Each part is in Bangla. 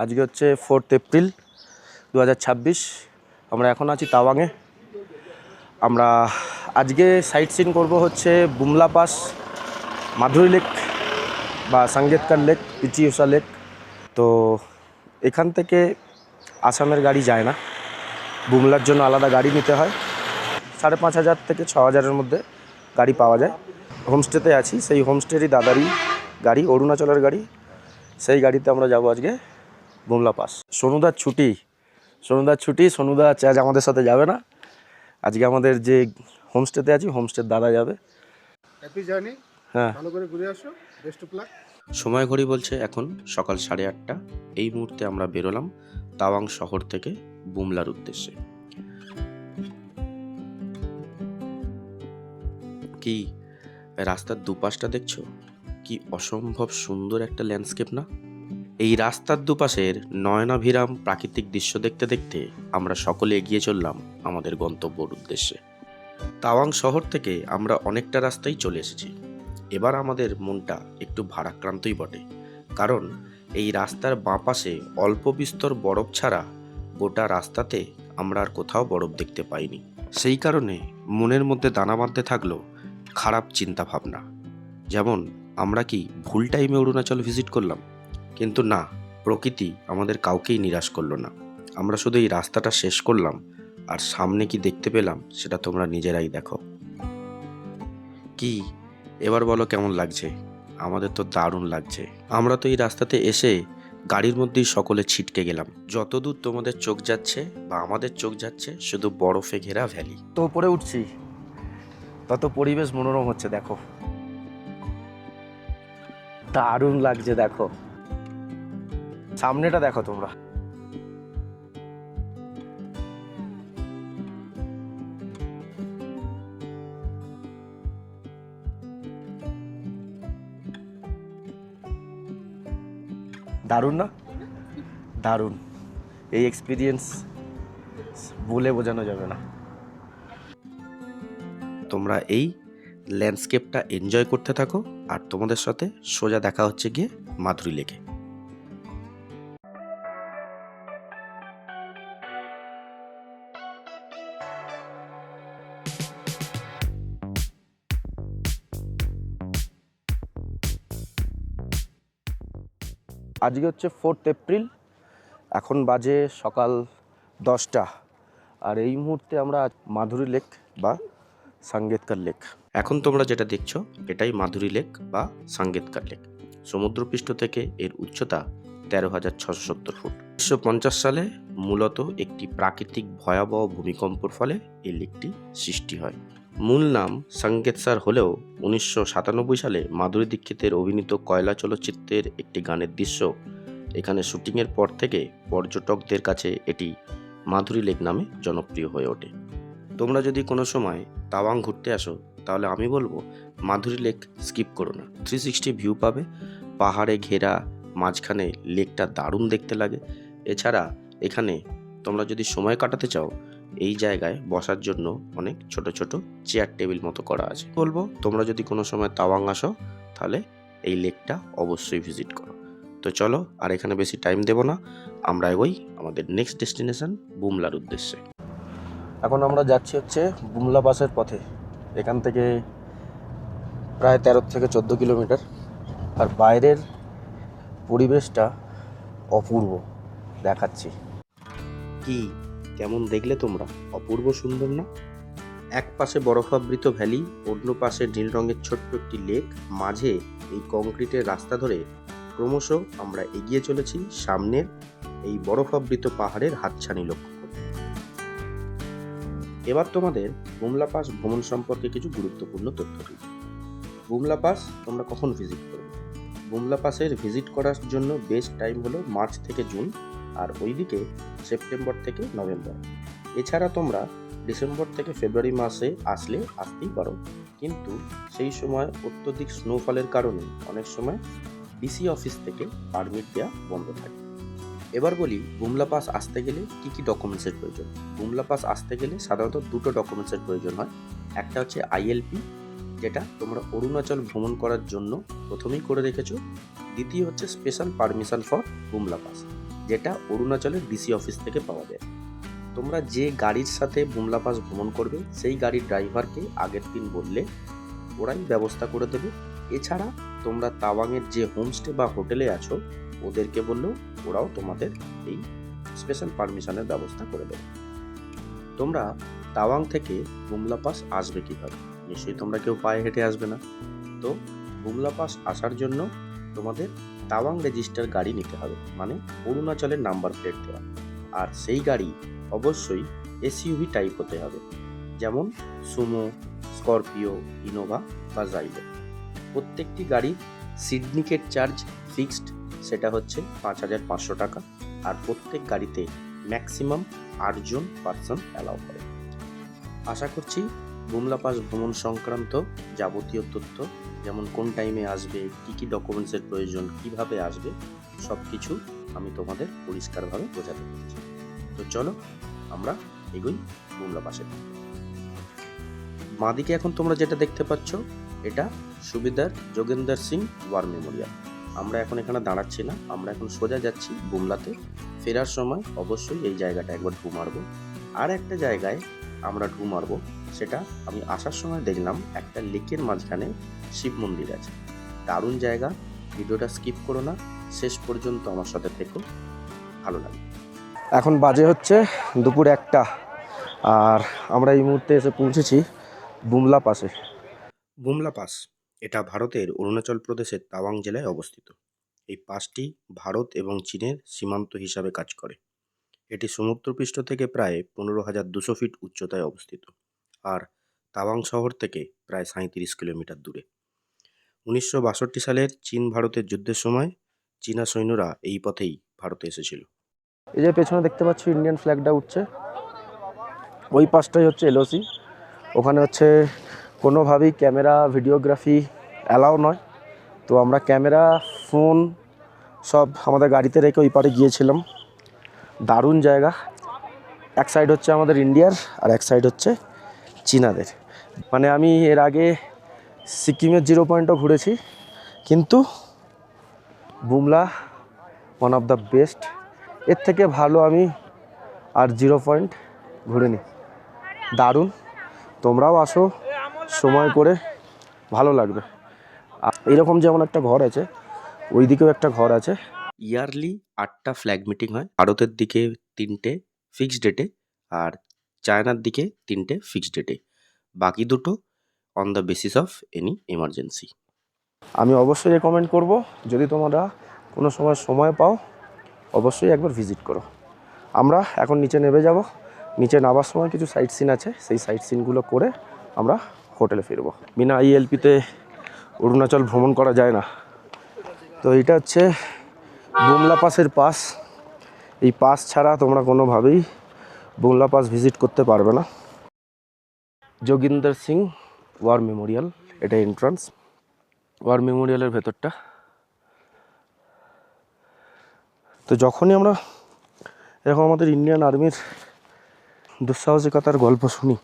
আজকে হচ্ছে 4 এপ্রিল 2026। আমরা এখন আছি তাওয়াংয়ে। আমরা আজকে সাইট সিন করবো হচ্ছে বুমলা পাস, মাধুরী লেক বা সাঙ্গেতকার লেক, পিচিউসা লেক। তো এখান থেকে আসামের গাড়ি যায় না, বুমলার জন্য আলাদা গাড়ি নিতে হয়। 5,500 থেকে 6,000-এর মধ্যে গাড়ি পাওয়া যায়। হোমস্টেতে আছি, সেই হোমস্টেরই দাদারই গাড়ি, অরুণাচলের গাড়ি। সেই গাড়িতে আমরা যাব আজকে বুমলা পাস। সোনুদার ছুটি, সোনুদা আজ আমাদের সাথে যাবে না। আজকে আমাদের যে হোমস্টেতে আছি, হোমস্টের দাদা যাবে। হ্যাপি জার্নি, হ্যাঁ, ভালো করে ঘুরে আসো, বেস্ট অফ লাক। সময় ঘড়ি বলছে এখন সকাল 8:30। এই মুহূর্তে আমরা বেরোলাম তাওয়াং শহর থেকে বুমলার উদ্দেশ্যে। কি রাস্তার দুপাশটা দেখছো? কি অসম্ভব সুন্দর একটা ল্যান্ডস্কেপ না? এই রাস্তার দুপাশের নয়নাভিরাম প্রাকৃতিক দৃশ্য দেখতে দেখতে আমরা সকলে এগিয়ে চললাম আমাদের গন্তব্যের উদ্দেশ্যে। তাওয়াং শহর থেকে আমরা অনেকটা রাস্তায় চলে এসেছি। এবার আমাদের মনটা একটু ভারাক্রান্তই বটে, কারণ এই রাস্তার বাঁ পাশে অল্প বিস্তর বরফ ছাড়া গোটা রাস্তাতে আমরা আর কোথাও বরফ দেখতে পাইনি। সেই কারণে মনের মধ্যে দানা বাঁধতে থাকলো খারাপ চিন্তা ভাবনা, যেমন আমরা কি ভুল টাইমে অরুণাচল ভিজিট করলাম। কিন্তু না, প্রকৃতি আমাদের কাউকেই নিরাশ করলো না। আমরা শুধু এই রাস্তাটা শেষ করলাম, আর সামনে কি দেখতে পেলাম সেটা তোমরা নিজেরাই দেখো। কি এবার বলো কেমন লাগছে? আমাদের তো দারুণ লাগছে। আমরা তো এই রাস্তাতে এসে গাড়ির মধ্যেই সকলে ছিটকে গেলাম। যতদূর তোমাদের চোখ যাচ্ছে বা আমাদের চোখ যাচ্ছে, শুধু বরফে ঘেরা ভ্যালি। তো উপরে উঠছি, তত পরিবেশ মনোরম হচ্ছে। দেখো, দারুণ লাগছে। দেখো সামনেটা, দেখো তোমরা। দারুণ না? দারুণ। এই এক্সপিরিয়েন্স বলে বোঝানো যাবে না। তোমরা এই ল্যান্ডস্কেপটা এনজয় করতে থাকো, আর তোমাদের সাথে সোজা দেখা হচ্ছে গিয়ে মাধুরী লেকে। আজকে হচ্ছে 4 এপ্রিল, এখন বাজে সকাল 10টা। আর এই মুহূর্তে আমরা মাধুরী লেক বা সাঙ্গেতকার লেক। এখন তোমরা যেটা দেখছো এটাই মাধুরী লেক বা সাঙ্গেতকার লেক। সমুদ্রপৃষ্ঠ থেকে এর উচ্চতা 13,670 ফুট। 1950 সালে মূলত একটি প্রাকৃতিক ভয়াবহ ভূমিকম্পর ফলে এই লেকটি সৃষ্টি হয়। মূল নাম সাঙ্গেতসার হলেও 1997 সালে মাধুরী দীক্ষিতের অভিনীত কয়লা চলচ্চিত্রের একটি গানের দৃশ্য এখানে শুটিংয়ের পর থেকে পর্যটকদের কাছে এটি মাধুরী লেক নামে জনপ্রিয় হয়ে ওঠে। তোমরা যদি কোনো সময় তাওয়াং ঘুরতে আসো, তাহলে আমি বলবো মাধুরী লেক স্কিপ করো না। 360 ভিউ পাবে, পাহাড়ে ঘেরা, মাঝখানে লেকটা দারুণ দেখতে লাগে। এছাড়া এখানে তোমরা যদি সময় কাটাতে চাও, এই জায়গায় বসার জন্য অনেক ছোট ছোট চেয়ার টেবিল মতো করা আছে। বলবো তোমরা যদি কোনো সময় তাওয়াং আসো, তাহলে এই লেকটা অবশ্যই ভিজিট করো। তো চলো, আর এখানে বেশি টাইম দেব না, আমরা এগোই আমাদের নেক্সট ডেস্টিনেশন বুমলার উদ্দেশ্যে। এখন আমরা যাচ্ছি হচ্ছে বুমলা পাসের পথে। এখান থেকে প্রায় 13 থেকে 14 কিলোমিটার। আর বাইরের পরিবেশটা অপূর্ব, দেখাচ্ছি। কি কেমন দেখলে তোমরা? অপূর্ব সুন্দর না? এক পাশে বরফাবৃত ভ্যালি, অন্য পাশে নীল রঙের ছোট্ট একটি লেক, মাঝে এই কংক্রিটের রাস্তা ধরে ক্রমশ আমরা এগিয়ে চলেছি সামনের এই বরফাবৃত পাহাড়ের হাতছানি লক্ষ্য করে। এবার তোমাদের বুমলা পাস ভ্রমণ সম্পর্কে কিছু গুরুত্বপূর্ণ তথ্য দিই। বুমলা পাস তোমরা কখন ভিজিট করবে? বুমলা পাসের ভিজিট করার জন্য বেস্ট টাইম হলো মার্চ থেকে জুন, আর ওইদিকে সেপ্টেম্বর থেকে নভেম্বর। এছাড়া তোমরা ডিসেম্বর থেকে ফেব্রুয়ারি মাসে আসতেই পারো, কিন্তু সেই সময় অত্যধিক স্নোফলের কারণে অনেক সময় ডিসি অফিস থেকে পারমিট দেওয়া বন্ধ থাকে। এবার বলি বুমলা পাস আসতে গেলে কি কি ডকুমেন্টসের প্রয়োজন। বুমলা পাস আসতে গেলে সাধারণত দুটো ডকুমেন্টসের প্রয়োজন হয়। একটা হচ্ছে ILP, যেটা তোমরা অরুণাচল ভ্রমণ করার জন্য প্রথমেই করে রেখেছো। দ্বিতীয় হচ্ছে special permission for Bumla pass, যেটা অরুণাচলের ডিসি অফিস থেকে পাওয়া যায়। তোমরা যে গাড়ির সাথে বুমলা পাস ভ্রমণ করবে সেই গাড়ির ড্রাইভারকে আগের দিন বললে ওরাই ব্যবস্থা করে দেবে। এছাড়া তোমরা তাওয়াংয়ের যে হোমস্টে বা হোটেলে আছো ওদেরকে বললেও ওরাও তোমাদের এই স্পেশাল পারমিশনের ব্যবস্থা করে দেবে। তোমরা তাওয়াং থেকে বুমলা পাস আসবে কীভাবে? নিশ্চয়ই তোমরা কেউ পায়ে হেঁটে আসবে না। তো বুমলা পাস আসার জন্য তোমাদের তাওয়াং রেজিস্টার গাড়ি নিতে হবে, মানে অরুণাচলের নাম্বার প্লেট দেওয়া। আর সেই গাড়ি অবশ্যই এসইউভি টাইপ হতে হবে, যেমন সুমো, স্করপিও, ইনোভা বা জাইলো। প্রত্যেকটি গাড়ির সিডনিকেট চার্জ ফিক্সড, সেটা হচ্ছে 5,500 টাকা। আর প্রত্যেক গাড়িতে ম্যাক্সিমাম 8 জন পার্সন অ্যালাউ করে। আশা করছি বুমলা পাস ভ্রমণ সংক্রান্ত যাবতীয় তথ্য, যেমন কোন টাইমে আসবে, কী কী ডকুমেন্টসের প্রয়োজন, কিভাবে আসবে, সব কিছু আমি তোমাদের পরিষ্কারভাবে বোঝাতে পেরেছি। তো চলো আমরা এগোই বুমলা পাসে। বাঁদিকে এখন তোমরা যেটা দেখতে পাচ্ছ এটা সুবেদার যোগেন্দর সিং ওয়ার মেমোরিয়াল। আমরা এখন এখানে দাঁড়াচ্ছি না, আমরা এখন সোজা যাচ্ছি বুমলাতে। ফেরার সময় অবশ্যই এই জায়গাটা একবার ঢু মারবো। আর একটা জায়গায় আমরা ঢু মারবো, সেটা আমি আসার সময় দেখলাম একটা লেকের মাঝখানে শিব মন্দির আছে। দারুণ জায়গা, ভিডিওটা স্কিপ করো না, শেষ পর্যন্ত আমার সাথে থেকো, ভালো লাগে। এখন বাজে হচ্ছে দুপুর 1টা, আর আমরা এই মুহূর্তে এসে পৌঁছেছি বুমলা পাসে। বুমলা পাস এটা ভারতের অরুণাচল প্রদেশের তাওয়াং জেলায় অবস্থিত। এই পাসটি ভারত এবং চীনের সীমান্ত হিসাবে কাজ করে। এটি সমুদ্রপৃষ্ঠ থেকে প্রায় 15,200 ফিট উচ্চতায় অবস্থিত, আর তাওয়াং শহর থেকে প্রায় 37 কিলোমিটার দূরে। 1962 সালের চীন ভারতের যুদ্ধের সময় চীনা সৈন্যরা এই পথেই ভারতে এসেছিল। এই যে পেছনে দেখতে পাচ্ছ ইন্ডিয়ান ফ্ল্যাগটা উঠছে, ওই পাশটাই হচ্ছে এলওসি। ওখানে হচ্ছে কোনোভাবেই ক্যামেরা ভিডিওগ্রাফি অ্যালাউ নয়। তো আমরা ক্যামেরা, ফোন সব আমাদের গাড়িতে রেখে ওই পারে গিয়েছিলাম। দারুণ জায়গা। এক সাইড হচ্ছে আমাদের ইন্ডিয়ার, আর এক সাইড হচ্ছে চীনাদের। মানে আমি এর আগে সিকিমের 0 পয়েন্টও ঘুরেছি, কিন্তু Bumla one of the best. এর থেকে ভালো আমি আর 0 পয়েন্ট ঘুরিনি। দারুণ, তোমরাও আসো সময় করে, ভালো লাগবে। এরকম যেমন একটা ঘর আছে, ওই দিকেও একটা ঘর আছে। ইয়ারলি 8টা ফ্ল্যাগ মিটিং হয়। ভারতের দিকে 3টে ফিক্সড ডেটে, আর চায়নার দিকে 3টে ফিক্সড ডেটে, বাকি দুটো on the basis of any emergency. আমি অবশ্যই রেকমেন্ড করব, যদি তোমরা কোনো সময় পাও অবশ্যই একবার ভিজিট করো। আমরা এখন নিচে নেমে যাব। নিচে নামার সময় কিছু সাইট সিন আছে, সেই সাইট সিনগুলো করে আমরা হোটেলে ফিরবো। বিনা ILPতে অরুণাচল ভ্রমণ করা যায় না। তো এটা হচ্ছে বুমলা পাসের পাস। এই পাস ছাড়া তোমরা কোনোভাবেই বুমলা পাস ভিজিট করতে পারবে না। যোগেন্দর সিং ওয়ার মেমোরিয়াল, এটা এন্ট্রান্স। ওয়ার মেমোরিয়ালের ভেতরটা। তো যখনই আমরা এরকম আমাদের ইন্ডিয়ান আর্মির দুঃসাহসিকতার গল্প শুনি,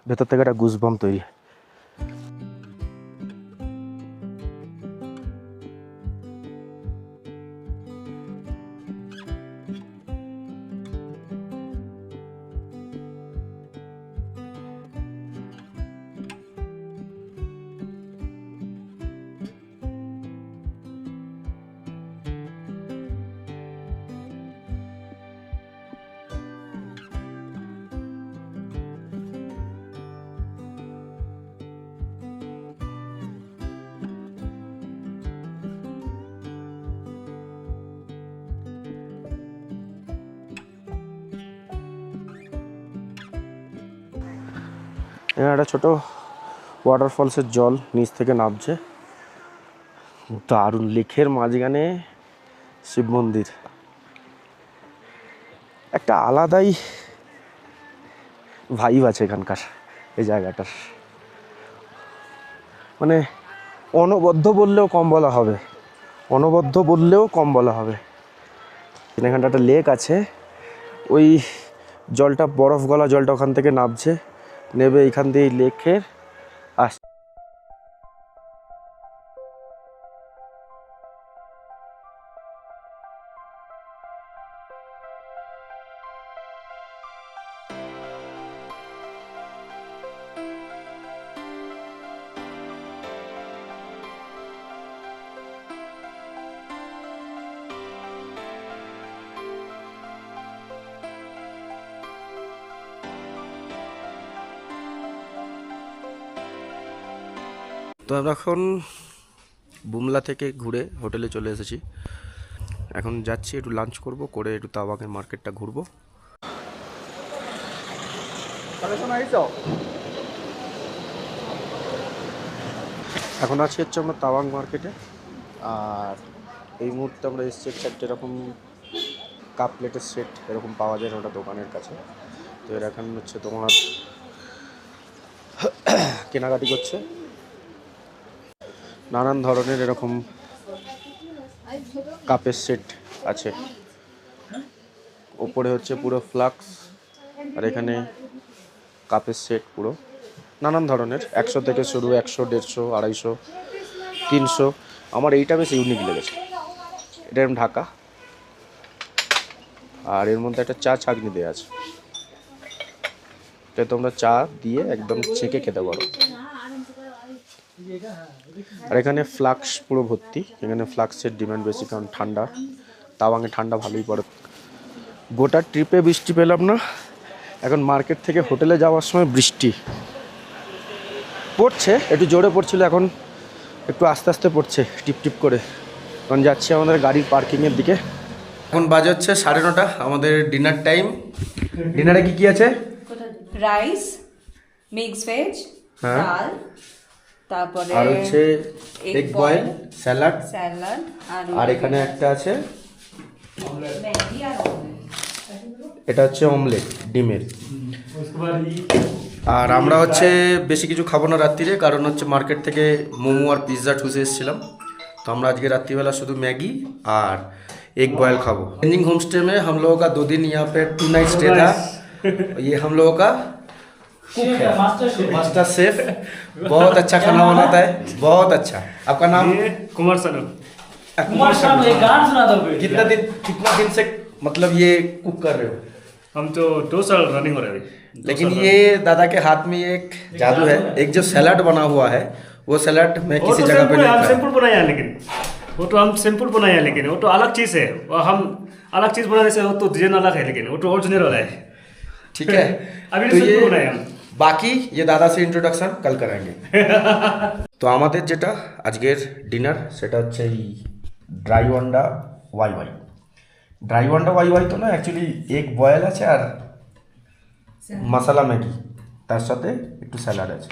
ভেতর থেকে একটা গুজবাম্প তৈরি হয়। এখানে একটা ছোটো ওয়াটারফলসের জল নিচ থেকে নামছে। দারুণ, লেকের মাঝখানে শিব মন্দির, একটা আলাদাই ভাইব আছে এখানকার এই জায়গাটার। মানে অনবদ্য বললেও কম বলা হবে, অনবদ্য বললেও কম বলা হবে। এখানটা একটা লেক আছে, ওই জলটা বরফ গলা জলটা ওখান থেকে নামছে, নেবে এইখান দিয়ে এই লেকের তো আমরা এখন বুমলা থেকে ঘুরে হোটেলে চলে এসেছি। এখন যাচ্ছি একটু লাঞ্চ করব, করে একটু তাওয়াংয়ের মার্কেটটা ঘুরবো। এখন আছি হচ্ছে আমরা তাওয়াং মার্কেটে। আর এই মুহূর্তে আমরা এসেছি চারটে এরকম কাপ প্লেটের সেট এরকম পাওয়া যায় ওটা দোকানের কাছে। তো এর এখন হচ্ছে তোমার কেনাকাটি করছে। নানান ধরনের এরকম কাপের সেট আছে। ওপরে হচ্ছে পুরো ফ্লাক্স, আর এখানে কাপের সেট পুরো নানান ধরনের 100 থেকে শুরু, 100, 150, 250, 300। আমার এইটা বেশ ইউনিক লেগেছে। এটা এরকম ঢাকা, আর এর মধ্যে একটা চা ছাঁকনি দেওয়া আছে। এটা তোমরা চা দিয়ে একদম ছেঁকে খেতে পারো। আর এখানে ফ্লাক্স পুরো ভর্তি। এখানে ফ্লাক্সের ডিমান্ড বেশি, কারণ ঠান্ডা, তাওয়াংয়ে ঠান্ডা ভালোই পড়ে। গোটা ট্রিপে বৃষ্টি পেলাম না। এখন মার্কেট থেকে হোটেলে যাওয়ার সময় বৃষ্টি পড়ছে, একটু জোরে পড়ছিল, এখন একটু আস্তে আস্তে পড়ছে টিপ টিপ করে। এখন যাচ্ছি আমাদের গাড়ির পার্কিংয়ের দিকে। এখন বাজে হচ্ছে 9:30, আমাদের ডিনার টাইম। ডিনারে কি কি আছে? রাইস, মিক্স ভেজ, হ্যাঁ। ডাল, তারপরে আর হচ্ছে এগ বয়েল, স্যালাড, স্যালাড, আর এখানে একটা আছে ম্যাগি আর omelette। এটা হচ্ছে অমলেট ডিমের। আর আমরা হচ্ছে বেশি কিছু খাবো না রাত্রিরে, কারণ হচ্ছে মার্কেট থেকে মোমো আর পিৎজা ঠুসে এসেছিলাম। তো আমরা আজকে रात्रिवेला शुद्ध मैगी और एग बॉयल खाबो। चेंजिंग होम स्टे में हम लोगों का 2 दिन यहाँ पे 2 नाइट स्टे था। ये हम लोगों का कुक है, मास्टर शेफ। बहुत अच्छा खाना बनाता है, बहुत अच्छा। आपका नाम? कुमार सनम। कुमार साहब एक गान सुना दो। कितना दिन से मतलब ये कुक कर रहे हो? हम तो 2 साल रनिंग हो रहे हैं। लेकिन ये दादा के हाथ में एक जादू है। एक जो सैलाड बना हुआ है, वो सैलाड मैं किसी जगह पे नहीं हम खाया। सिंपल बनाया है, लेकिन वो तो हम सिंपल बनाया है, लेकिन वो तो अलग चीज़ है। और हम अलग चीज़ बनाने से वो तो डिजाइन अलग है, लेकिन वो तो ओरिजिनल वाला है। ठीक है। अभी तो सिंपल ये बनाया हम। বাকি ये দাদা से इंट्रोडक्शन कल करेंगे। তো আমাদের যেটা আজকের ডিনার সেটা হচ্ছে এই ড্রাই ওয়ান্ডা ওয়াই ওয়াই। ড্রাই ওয়ান্ডা ওয়াই ওয়াই তো না, অ্যাকচুয়ালি এগ বয়েল আছে আর মশলা ম্যাগি, তার সাথে একটু স্যালাড আছে।